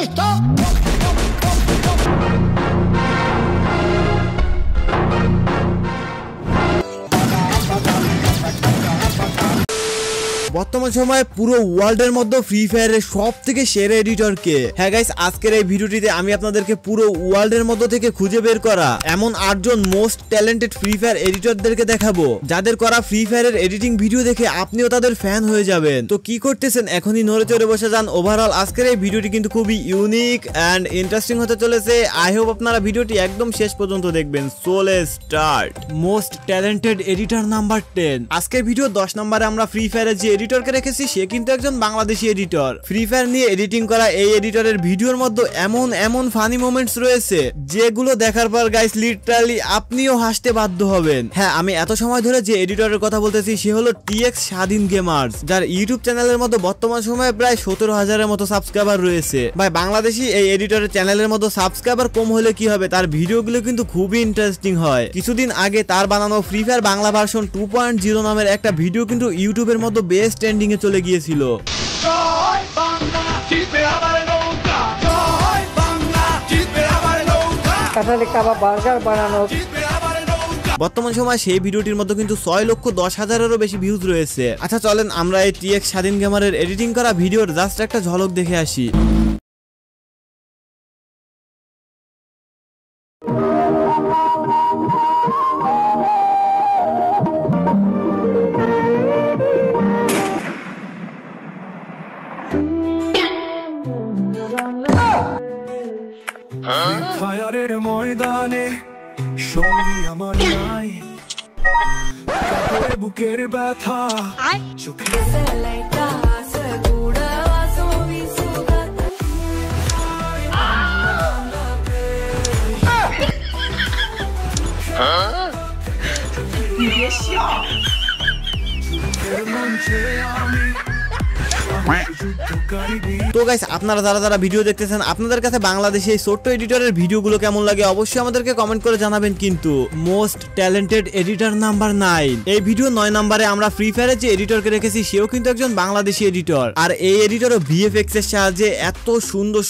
listo? বর্তমান সময়ে পুরো ওয়ার্ল্ডের মধ্যে ফ্রি ফায়ারের সবথেকে সেরা এডিটর কে? হ্যাঁ গাইস, আজকের এই ভিডিওটিতে আমি আপনাদেরকে পুরো ওয়ার্ল্ডের মধ্যে থেকে খুঁজে বের করা এমন 8 জন মোস্ট ট্যালেন্টেড ফ্রি ফায়ার এডিটরদেরকে দেখাবো, যাদের করা ফ্রি ফায়ারের এডিটিং ভিডিও দেখে আপনিও তাদের ফ্যান হয়ে যাবেন। তো কি করতেছেন, এখনই নড়ে চড়ে বসে যান। ওভারঅল আজকের এই ভিডিওটি কিন্তু খুবই ইউনিক এন্ড ইন্টারেস্টিং হতে চলেছে। আই হোপ আপনারা ভিডিওটি একদম শেষ পর্যন্ত দেখবেন। So let's start. Most talented editor number 10। আজকের ভিডিও 10 নম্বরে আমরা ফ্রি ফায়ারের যে এডিটরকে রেখেছি সে কিন্তু একজন বাংলাদেশি এডিটর। ফ্রি ফায়ার নিয়ে এডিটিং করা এই এডিটরের ভিডিওর মধ্যে এমন ফানি মোমেন্টস রয়েছে যেগুলো দেখার পর গাইস লিটারালি আপনিও হাসতে বাধ্য হবেন। হ্যাঁ, আমি এত সময় ধরে যে এডিটরের কথা বলতেছি সে হলো TX স্বাধীন গেমার্স, যার ইউটিউব চ্যানেলের মধ্যে বর্তমান সময়ে প্রায় 17,000-এর মতো সাবস্ক্রাইবার রয়েছে। ভাই, বাংলাদেশি এই এডিটরের চ্যানেলের মধ্যে সাবস্ক্রাইবার কম হলে কি হবে, তার ভিডিওগুলো কিন্তু খুবই ইন্টারেস্টিং হয়। কিছুদিন আগে তার বানানো ফ্রি ফায়ার বাংলা ভার্সন 2.0 নামের একটা ভিডিও কিন্তু ইউটিউবের মধ্যে বেস্ট ট্রেন্ডিং এ চলে গিয়েছিল। বর্তমান সময় সেই ভিডিওটির মধ্যে কিন্তু 6,10,000-এরও বেশি ভিউজ রয়েছে। আচ্ছা চলেন আমরা এই TX স্বাধীন গেমারের এডিটিং করা ভিডিওর জাস্ট একটা ঝলক দেখে আসি। ফায়ারের ময়দানে সঙ্গী আমার নাই, কাপড়ে বুকের ব্যথা চোখে আমি তো গাইস, আপনারা যারা ভিডিও দেখতেছেন আপনাদের কাছে বাংলাদেশে এই ছোট্ট এডিটরের ভিডিওগুলো কেমন লাগে অবশ্যই আমাদেরকে কমেন্ট করে জানাবেন। কিন্তু মোস্ট ট্যালেন্টেড এডিটর নাম্বার 9, এই ভিডিও 9 নম্বরে আমরা ফ্রি ফায়ারের যে এডিটরকে রেখেছি সেও কিন্তু একজন বাংলাদেশি এডিটর। আর এই এডিটরও VFX এর সাহায্যে এত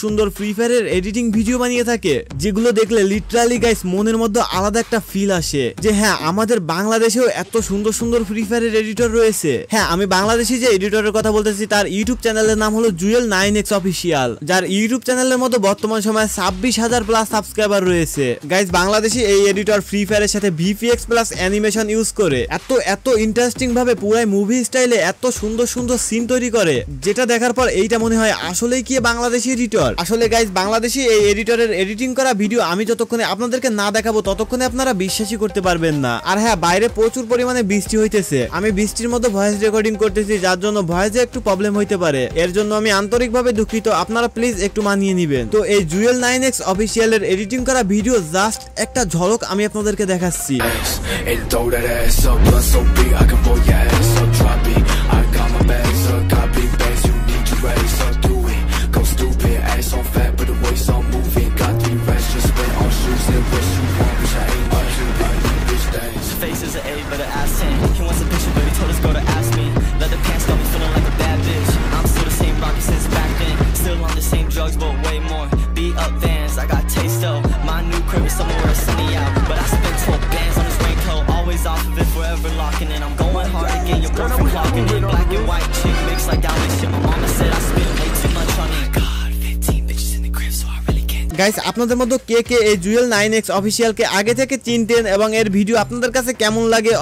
সুন্দর ফ্রি ফায়ারের এডিটিং ভিডিও বানিয়ে থাকে যেগুলো দেখলে লিটারালি গাইস মনের মধ্যে আলাদা একটা ফিল আসে যে হ্যাঁ, আমাদের বাংলাদেশেও এত সুন্দর ফ্রি ফায়ারের এডিটর রয়েছে। হ্যাঁ, আমি বাংলাদেশি যে এডিটরের কথা বলতেছি তার ইউটিউব চ্যানেলের নাম হলো জুয়েল 9X অফিসিয়াল, যার ইউটিউব চ্যানেলের মধ্যে বর্তমান সময়ে 26,000 প্লাস সাবস্ক্রাইবার রয়েছে। গাইস, বাংলাদেশি এই এডিটর ফ্রি ফায়ারের সাথে VFX প্লাস অ্যানিমেশন ইউজ করে এত ইন্টারেস্টিং ভাবে পুরাই মুভি স্টাইলে এত সুন্দর সিন তৈরি করে, যেটা দেখার পর এইটা মনে হয় আসলেই কি বাংলাদেশি এডিটর। আসলে গাইস, বাংলাদেশি এই এডিটরের এডিটিং করা ভিডিও আমি যতক্ষণে আপনাদেরকে না দেখাবো ততক্ষণে আপনারা বিশ্বাসই করতে পারবেন না। আর হ্যাঁ, বাইরে প্রচুর পরিমাণে বৃষ্টি হইতেছে, আমি বৃষ্টির মধ্যে ভয়েস রেকর্ডিং করতেছি যার জন্য ভয়েসে একটু প্রবলেম হইতে পারে, এর জন্য আমি আন্তরিকভাবে দুঃখিত, আপনারা প্লিজ একটু মানিয়ে নেবেন। তো এই জুয়েল 9X অফিসিয়ালের এডিটিং করা ভিডিও জাস্ট একটা ঝলক আমি আপনাদেরকে দেখাচ্ছি। গাইস, আপনাদের মধ্যে কে এই জুয়েল 9X অফিসিয়ালকে আগে থেকে চিনতেন এবং এর ভিডিও আপনাদের কাছে কেমন লাগে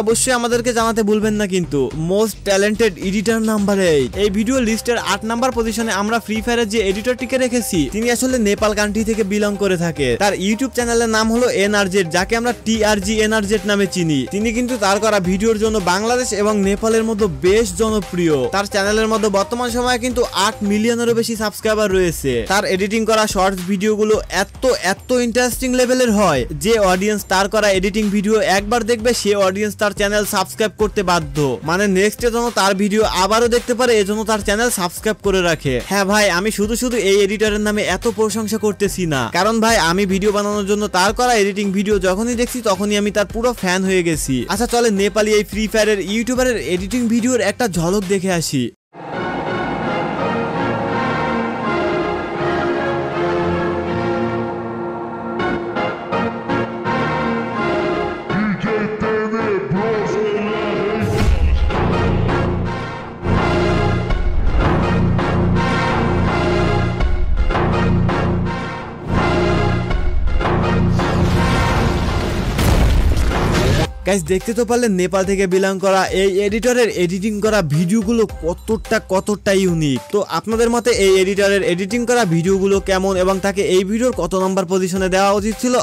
অবশ্যই আমাদেরকে জানাতে ভুলবেন না। কিন্তু মোস্ট ট্যালেন্টেড এডিটর নাম্বার 8, এই ভিডিও লিস্টের 8 নাম্বার পজিশনে আমরা ফ্রি ফায়ারের যে এডিটরটিকে রেখেছি তিনি আসলে নেপাল কান্ট্রি থেকে বিলং করে থাকে। তার ইউটিউব চ্যানেলের নাম হলো NRZ, যাকে আমরা TRG NRZ নামে চিনি। তিনি কিন্তু তার করা ভিডিওর জন্য বাংলাদেশ এবং নেপালের মধ্যে বেশ জনপ্রিয়। তার চ্যানেলের মধ্যে বর্তমান সময়ে কিন্তু 8 মিলিয়নেরও বেশি সাবস্ক্রাইবার রয়েছে। তার এডিটিং করা শর্টস ভিডিওগুলো এত ইন্টারেস্টিং লেভেলের হয় যে অডিয়েন্স তার করা এডিটিং ভিডিও একবার দেখবে সে অডিয়েন্স তার চ্যানেল সাবস্ক্রাইব করতে বাধ্য, মানে নেক্সট এর জন্য তার ভিডিও আবারও দেখতে পারে, এজন্য তার চ্যানেল সাবস্ক্রাইব করে রাখে। হ্যাঁ ভাই, আমি শুধু এই এডিটরের নামে এত প্রশংসা করতেছি না, কারণ ভাই আমি ভিডিও বানানোর জন্য তার করা এডিটিং ভিডিও যখনই দেখছি তখনই আমি তার পুরো ফ্যান হয়ে গেছি। আচ্ছা চলে নেপালি এই ফ্রি ফায়ারের ইউটিউবারের এডিটিং ভিডিওর একটা ঝলক দেখে আসি। গাইস দেখতে তো পারলেন নেপাল থেকে বিলং করা এই এডিটরের এডিটিং করা ভিডিওগুলো কতটা ইউনিক। তো আপনাদের মতে এই এডিটরের এডিটিং করা ভিডিওগুলো কেমন এবং তাকে এই ভিডিওর কত নাম্বার পজিশনে দেওয়া উচিত ছিল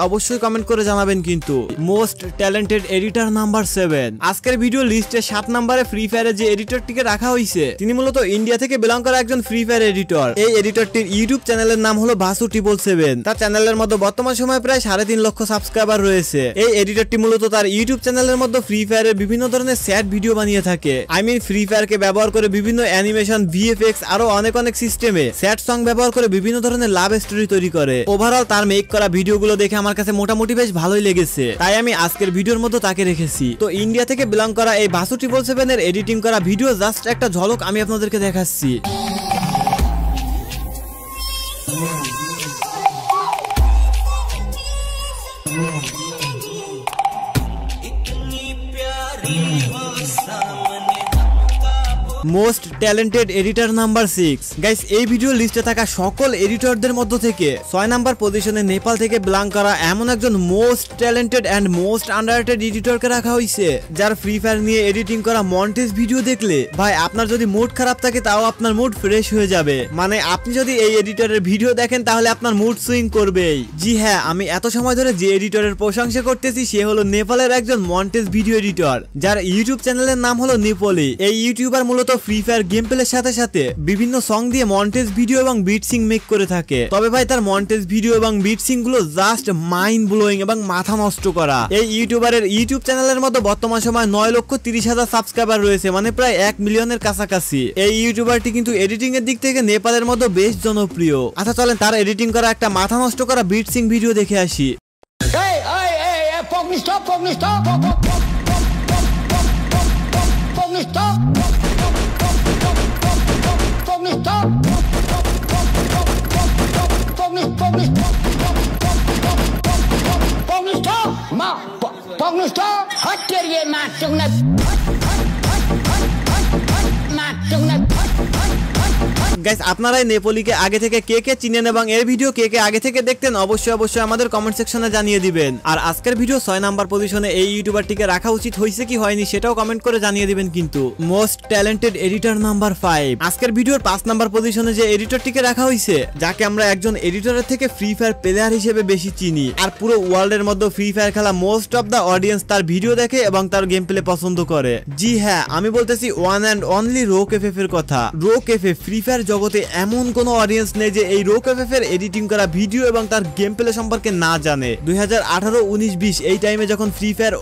অবশ্যই কমেন্ট করে জানাবেন। কিন্তু মোস্ট ট্যালেন্টেড এডিটর নাম্বার 7 আজকের ভিডিও লিস্টে 7 নম্বরে ফ্রি ফায়ারের যে এডিটরটিকে রাখা হয়েছে তিনি মূলত ইন্ডিয়া থেকে বিলং করা একজন ফ্রি ফায়ার এডিটর। এই এডিটরটির ইউটিউব চ্যানেলের নাম হলো Vasu777। তার চ্যানেলের মধ্যে বর্তমান সময়ে প্রায় 3.5 লক্ষ সাবস্ক্রাইবার রয়েছে। এই এডিটরটি মূলত তার ইউটিউব চ্যানেলের মধ্যে ফ্রি ফায়ারের বিভিন্ন ধরনের স্যাড ভিডিও বানিয়ে থাকে। ফ্রি ফায়ারকে ব্যবহার করে বিভিন্ন অ্যানিমেশন, ভিএফএক্স আরো অনেক সিস্টেমে স্যাড সং ব্যবহার করে বিভিন্ন ধরনের লাভ স্টোরি তৈরি করে। ওভারঅল তার মেক করা ভিডিওগুলো দেখে আমার কাছে মোটামুটি বেশ ভালোই লেগেছে, তাই আমি আজকের ভিডিওর মধ্যে তাকে রেখেছি। তো ইন্ডিয়া থেকে বিলং করা এই Vasu777 এর এডিটিং করা ভিডিও জাস্ট একটা ঝলক আমি আপনাদেরকে দেখাচ্ছি। Most talented editor number 6 guys এই ভিডিও লিস্টে থাকা সকল এডিটরদের মধ্য থেকে 6 নাম্বার পজিশনে নেপাল থেকে বিলং করা এমন একজন most talented and most underrated এডিটরকে রাখা হয়েছে, যার ফ্রি ফায়ার নিয়ে এডিটিং করা মন্টেজ ভিডিও দেখলে ভাই আপনার যদি মুড খারাপ থাকে তাও আপনার মুড ফ্রেশ হয়ে যাবে। মানে আপনি যদি এই এডিটরের ভিডিও দেখেন তাহলে আপনার মুড সুইং করবেই। জি হ্যাঁ, আমি এত সময় ধরে যে এডিটরের প্রশংসা করতেছি সে হলো নেপালের একজন মন্টেজ ভিডিও এডিটর, যার ইউটিউব চ্যানেলের নাম হলো নেপলি। এই ইউটিউবার মূলত ফ্রি ফায়ার গেম প্লের সাথে সাথে বিভিন্ন সং দিয়ে মন্টেজ ভিডিও এবং বিট সিং মেক করে থাকে। তবে ভাই তার মন্টেজ ভিডিও এবং বিট সিং গুলো জাস্ট মাইন্ড ব্লোয়িং এবং মাথা নষ্ট করা। এই ইউটিউবারের ইউটিউব চ্যানেলের মধ্যে বর্তমান সময় 9,30,000 সাবস্ক্রাইবার রয়েছে, মানে প্রায় 1 মিলিয়নের কাছাকাছি। এই ইউটিউবারটি কিন্তু এডিটিং এর দিক থেকে নেপালের মধ্যে বেশ জনপ্রিয়। আচ্ছা চলেন তার এডিটিং করা একটা মাথা নষ্ট করা বিট সিং ভিডিও দেখে আসি। গাইস আপনারাই নেপলিকে আগে থেকে কে চিনেন এবং এর ভিডিও কে আগে থেকে দেখতেন অবশ্যই আমাদের কমেন্ট সেকশনে জানিয়ে দিবেন। আর আজকের ভিডিও 6 নাম্বার পজিশনে এই ইউটিউবারটিকে রাখা উচিত হয়েছে কি হয়নি সেটাও কমেন্ট করে জানিয়ে দিবেন। কিন্তু মোস্ট ট্যালেন্টেড এডিটর নাম্বার 5 আজকের ভিডিওর 5 নাম্বার পজিশনে যে এডিটরটিকে রাখা হয়েছে, যাকে আমরা একজন এডিটরের থেকে ফ্রি ফায়ার প্লেয়ার হিসেবে বেশি চিনি, আর পুরো ওয়ার্ল্ডের মধ্যে ফ্রি ফায়ার খেলা মোস্ট অফ দা অডিয়েন্স তার ভিডিও দেখে এবং তার গেম প্লে পছন্দ করে। জি হ্যাঁ, আমি বলতেছি ওয়ান অ্যান্ড অনলি RokeFF এর কথা। RokeFF ফ্রি ফায়ার জগতে এমন কোন অডিয়েন্স নেই যে এই RokeFF এর এডিটিং করা ভিডিও এবং তার গেম প্লে সম্পর্কে না জানে। 2018, 19, 20 এই টাইমে যখন ফ্রি ফায়ার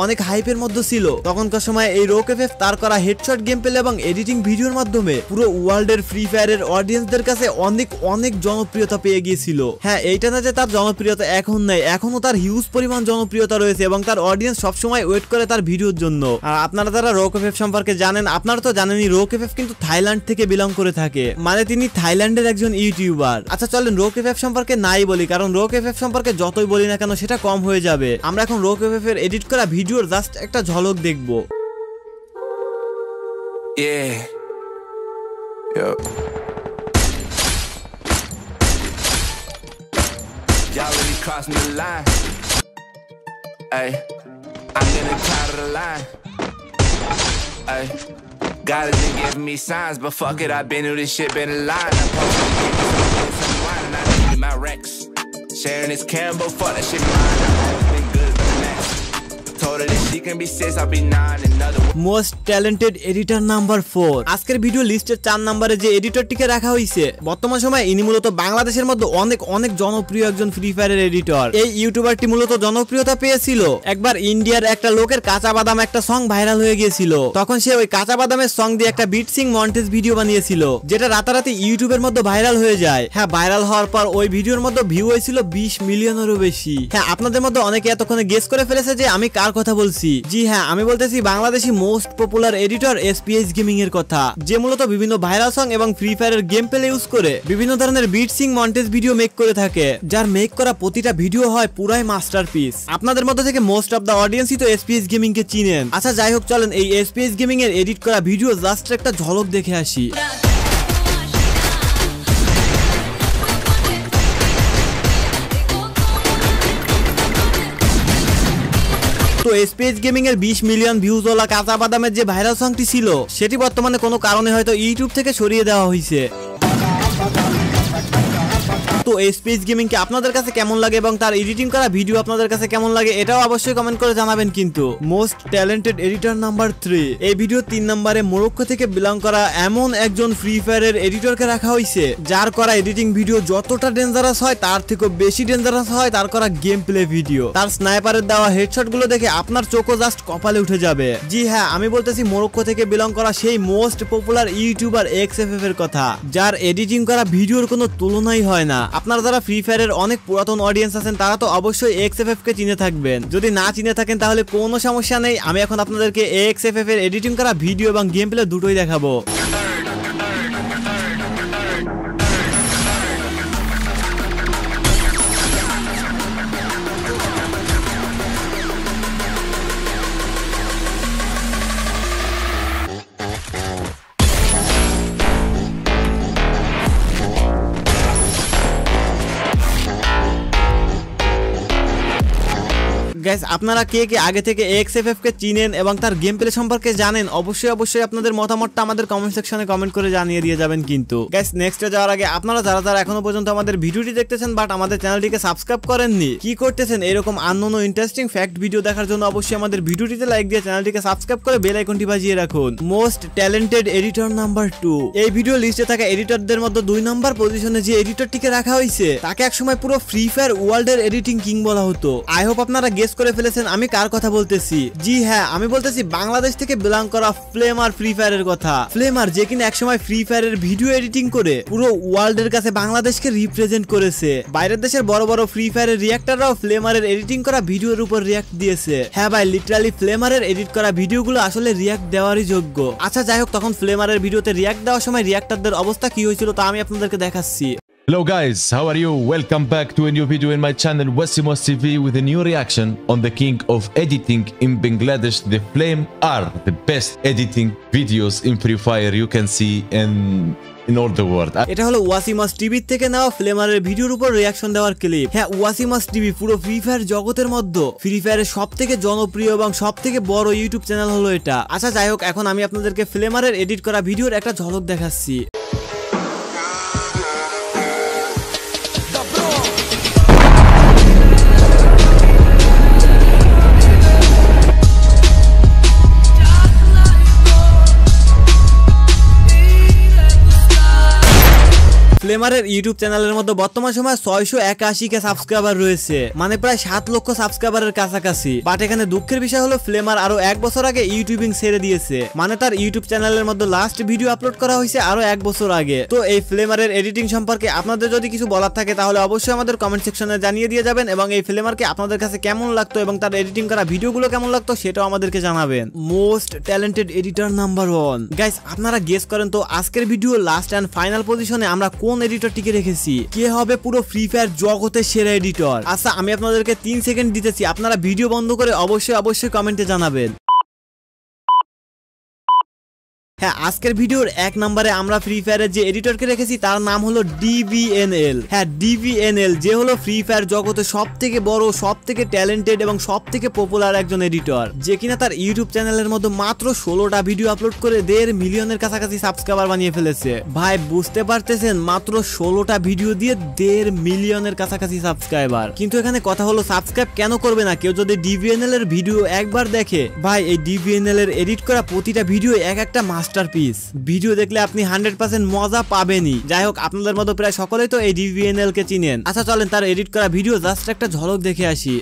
অনেক হাইপের মধ্যে ছিল, তখনকার সময় এই RokeFF তার করা হেডশট গেম প্লে এবং এডিটিং ভিডিওর মাধ্যমে পুরো ওয়ার্ল্ডের ফ্রি ফায়ারের অডিয়েন্সদের কাছে অনেক জনপ্রিয়তা পেয়ে গিয়েছিল। হ্যাঁ, এইটা না যে তার জনপ্রিয়তা এখন নাই, এখনো তার হিউজ পরিমাণ জনপ্রিয়তা রয়েছে এবং তার অডিয়েন্স সবসময় ওয়েট করে তার ভিডিওর জন্য। আর আপনারা যারা RokeFF সম্পর্কে জানেন, আপনারা তো জানেনই RokeFF কিন্তু থাইল্যান্ড থেকে বিলং করে থাকে, মানে তিনি থাইল্যান্ডের একজন ইউটিউবার। আচ্ছা চলেন RokeFF সম্পর্কে নাই বলি, কারণ RokeFF সম্পর্কে যতই বলি না কেন সেটা কম হয়ে যাবে। আমরা এখন RokeFF এর এডিট করা ভিডিওর জাস্ট একটা ঝলক দেখব। Y'all really crossing the line. Ay, I'm in the top of the line. Ay, God has been giving me signs, but fuck it, I've been through this shit, been a line. I'm posted to give me some wine, and I need my Rex. Sharing this Campbell, fuck that shit mine. I've always been good with the next. Told her that she can be 6, I'll be 9, another one. Most talented editor number 4 আজকের video লিস্টের 4 নম্বরে যে এডিটরটিকে রাখা হয়েছে, বর্তমান সময়ে ইনি মূলত বাংলাদেশের মধ্যে অনেক জনপ্রিয় একজন ফ্রি ফায়ারের এডিটর। এই ইউটিউবারটি মূলত জনপ্রিয়তা পেয়েছিল একবার ইন্ডিয়ার একটা লোকের কাঁচা বাদাম একটা সং ভাইরাল হয়ে গিয়েছিল। তখন সে ওই কাঁচা বাদামের সং দিয়ে একটা বিট সিং মন্টেজ ভিডিও বানিয়েছিল, যেটা রাতারাতি ইউটিউবের মধ্যে ভাইরাল হয়ে যায়। হ্যাঁ, ভাইরাল হওয়ার পর ওই ভিডিওর মধ্যে ভিউ হয়েছিল 20 মিলিয়নেরও বেশি। হ্যাঁ, আপনাদের মধ্যে অনেকে এতক্ষণে গেস করে ফেলেছে যে আমি কার কথা বলছি। জি হ্যাঁ, আমি বলতেছি Bangladeshi most popular editor SPS gaming এর কথা, যে মূলত বিভিন্ন ভাইরাল সং এবং ফ্রি ফায়ারের গেম প্লে ইউজ করে বিভিন্ন ধরনের beat sync montage video make করে থাকে, যার মেক করা প্রতিটা ভিডিও হয় পুরাই মাস্টারপিস। আপনাদের মধ্যে থেকে মোস্ট অফ দা অডিয়েন্সই তো SPS গেমিং কে চিনেন। আচ্ছা যাই হোক, চলেন এই SPS গেমিং এর এডিট করা ভিডিও জাস্ট একটা ঝলক দেখে আসি। তো স্পেস গেমিং এর 20 মিলিয়ন ভিউজ ওলা কাঁচা বাদামের যে ভাইরাল সংটি ছিল সেটি বর্তমানে কোনো কারণে হয়তো ইউটিউব থেকে সরিয়ে দেওয়া হয়েছে। তো স্পেস গেমিং কে আপনাদের কাছে কেমন লাগে এবং তার এডিটিং করা ভিডিও আপনাদের কাছে কেমন লাগে এটাও অবশ্যই কমেন্ট করে জানাবেন। কিন্তু মোস্ট ট্যালেন্টেড এডিটর নাম্বার 3, এই ভিডিও 3 নম্বরে মরক্কো থেকে বিলং করা এমন একজন ফ্রি ফায়ারের এডিটরকে রাখা হয়েছে যার করা এডিটিং ভিডিও যতটা ডেঞ্জারাস হয় তার থেকেও বেশি ডেঞ্জারাস হয় তার করা গেম প্লে ভিডিও। তার স্নাইপারের দেওয়া হেডশট গুলো দেখে আপনার চোখও জাস্ট কপালে উঠে যাবে। জি হ্যাঁ, আমি বলতেছি মরক্কো থেকে বিলং করা সেই মোস্ট পপুলার ইউটিউবার XFF এর কথা, যার এডিটিং করা ভিডিওর কোনো তুলনাই হয় না। আপনারা যারা ফ্রি ফায়ারের অনেক পুরাতন অডিয়েন্স আছেন তারা তো অবশ্যই XFF কে চিনে থাকবেন, যদি না চিনে থাকেন তাহলে কোনো সমস্যা নেই, আমি এখন আপনাদেরকে XFF এর এডিটিং করা ভিডিও এবং গেম প্লে দুটোই দেখাবো। গাইস, আপনারা কে কে আগে থেকে XFF কে চিনেন এবং তার গেম প্লে সম্পর্কে জানেন অবশ্যই আপনাদের মতামতটা আমাদের কমেন্ট সেকশনে কমেন্ট করে জানিয়ে দিয়ে যাবেন। কিন্তু গাইস, নেক্সটে যাওয়ার আগে আপনারা যারা এখনো পর্যন্ত আমাদের ভিডিওটি দেখতেছেন বাট আমাদের চ্যানেলটিকে সাবস্ক্রাইব করেননি, কি করতেছেন? এরকম আননোন ও ইন্টারেস্টিং ফ্যাক্ট ভিডিও দেখার জন্য অবশ্যই আমাদের ভিডিওটিতে লাইক দিয়ে চ্যানেলটিকে সাবস্ক্রাইব করে বেল আইকনটি বাজিয়ে রাখুন। মোস্ট ট্যালেন্টেড এডিটর নাম্বার 2, এই ভিডিও লিস্টে থাকা এডিটরদের মধ্যে 2 নম্বর পজিশনে যে এডিটরটিকে রাখা হয়েছে তাকে একসময় পুরো ফ্রি ফায়ার ওয়ার্ল্ডের এডিটিং কিং বলা হতো। আই হোপ আপনারা গেস করে ফেলেছেন আমি কার কথা বলতেছি। জি হ্যাঁ, আমি বলতেছি বাংলাদেশ থেকে বিলং করা ফ্লেমার ফ্রি ফায়ারের কথা। ফ্লেমার যে কিনা একসময় ফ্রি ফায়ারের ভিডিও এডিটিং করে পুরো ওয়ার্ল্ডের কাছে বাংলাদেশকে রিপ্রেজেন্ট করেছে। বাইরের দেশের বড় বড় ফ্রি ফায়ারের রিঅ্যাক্টররাও ফ্লেমারের এডিটিং করা ভিডিওর উপর রিঅ্যাক্ট দিয়েছে। হ্যাঁ ভাই, লিটারালি ফ্লেমারের এডিট করা ভিডিওগুলো আসলে রিঅ্যাক্ট দেওয়ারই যোগ্য। আচ্ছা যাই হোক, তখন ফ্লেমারের ভিডিওতে রিঅ্যাক্ট দেওয়ার সময় রিঅ্যাক্টরদের অবস্থা কি হয়েছিল তা আমি আপনাদেরকে দেখাচ্ছি। Hello guys, how are you? Welcome back to a new video in my channel Wasimos TV with a new reaction on the king of editing in Bangladesh. The Flame are the best editing videos in Free Fire you can see in all the world. এটা হলো ওয়াসিমাস TV থেকে নেওয়া ফ্লেমারের ভিডিওর উপর reaction দেওয়ার clip. হ্যাঁ, ওয়াসিমাস TV পুরো free fire জগতের মধ্যে ফ্রি ফায়ারের সবথেকে জনপ্রিয় এবং সবথেকে বড় ইউটিউব চ্যানেল হলো এটা। আচ্ছা যাই হোক, এখন আমি আপনাদেরকে ফ্লেমারের এডিট করা ভিডিওর একটা ঝলক দেখাচ্ছি। ফ্লেমারের ইউটিউব চ্যানেলের মধ্যে বর্তমান সময় 681 কে সাবস্ক্রাইবার রয়েছে, মানে প্রায় 7 লক্ষ সাবস্ক্রাইবারের কাছাকাছি। বাট এখানে দুঃখের বিষয় হলো ফ্লেমার আরো 1 বছর আগে ইউটিউবিং ছেড়ে দিয়েছে, মানে তার ইউটিউব চ্যানেলের মধ্যে লাস্ট ভিডিও আপলোড করা হয়েছে আরো 1 বছর আগে। তো এই ফ্লেমারের এডিটিং সম্পর্কে আপনাদের যদি কিছু বলার থাকে তাহলে অবশ্যই আমাদের কমেন্ট সেকশনে জানিয়ে দিয়ে যাবেন এবং এই ফ্লেমারকে আপনাদের কাছে কেমন লাগতো এবং তার এডিটিং করা ভিডিওগুলো কেমন লাগতো সেটাও আমাদেরকে জানাবেন। Most talented editor number 1, guys আপনারা গেস করেন তো আজকের ভিডিও লাস্ট এন্ড ফাইনাল পজিশনে আমরা কোন এডিটরটিকে রেখেছি? কে হবে পুরো ফ্রি ফায়ার জগতের সেরা এডিটর? আচ্ছা, আমি আপনাদেরকে 3 সেকেন্ড দিতেছি, আপনারা ভিডিও বন্ধ করে অবশ্যই কমেন্টে জানাবেন। হ্যাঁ, আজকের ভিডিওর 1 নম্বরে আমরা ফ্রি ফায়ারের যে এডিটরকে রেখেছি তার নাম হলো DVNL। হ্যাঁ, DVNL যে হলো ফ্রি ফায়ার জগতে সবথেকে বড়, সবথেকে ট্যালেন্টেড এবং সবথেকে পপুলার একজন এডিটর, যে কিনা তার ইউটিউব চ্যানেলের মধ্যে মাত্র 16টা ভিডিও আপলোড করে 1.5 মিলিয়নের কাছাকাছি সাবস্ক্রাইবার বানিয়ে ফেলেছে। ভাই বুঝতে পারতেছেন, মাত্র 16টা ভিডিও দিয়ে 1.5 মিলিয়নের কাছাকাছি সাবস্ক্রাইবার। কিন্তু এখানে কথা হলো সাবস্ক্রাইব কেন করবে না কেউ যদি DVNL এর ভিডিও একবার দেখে? ভাই এই DVNL এর এডিট করা প্রতিটা ভিডিও একটা মাস্টারপিস। ভিডিও দেখলে আপনি 100% মজা পাবেনই। যাই হোক, আপনাদের মতো প্রায় সকলেই তো এই DVNL কে চিনেন। আচ্ছা চলেন তার এডিট করা ভিডিও জাস্ট একটা ঝলক দেখে আসি।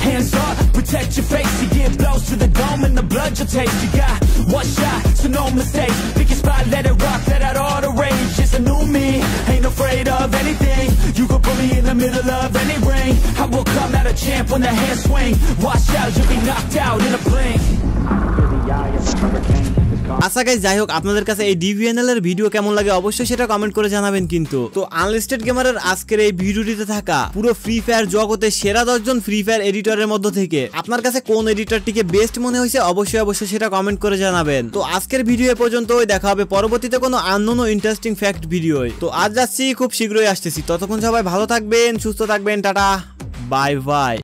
Hands up, protect your face. You get blows to the dome and the blood you'll taste. You got one shot, so no mistake. Pick your spot, let it rock, let out all the rage. It's a new me, ain't afraid of anything. You could put me in the middle of any ring. I will come out a champ when the hands swing. Watch out, you'll be knocked out in a blink. You're the eye of a hurricane. আচ্ছা guys, যাই হোক, আপনাদের কাছে এই ডিভিএনএল এর video কেমন লাগে অবশ্যই সেটা কমেন্ট করে জানাবেন কিন্তু। তো আনলিস্টেড গেমারের আজকের এই ভিডিওটিতে থাকা পুরো ফ্রি ফায়ার জগতে সেরা 10 জন ফ্রি ফায়ার এডিটরের মধ্য থেকে আপনার কাছে কোন এডিটরটিকে বেস্ট মনে হয়েছে অবশ্যই সেটা কমেন্ট করে জানাবেন। তো আজকের ভিডিও এ পর্যন্তই, দেখা হবে পরবর্তীতে কোনো আননোন ও ইন্টারেস্টিং ফ্যাক্ট ভিডিও। তো আজ যাচ্ছি, খুব শীঘ্রই আসতেছি, ততক্ষণ সবাই ভালো থাকবেন, সুস্থ থাকবেন, টাটা, বাই বাই।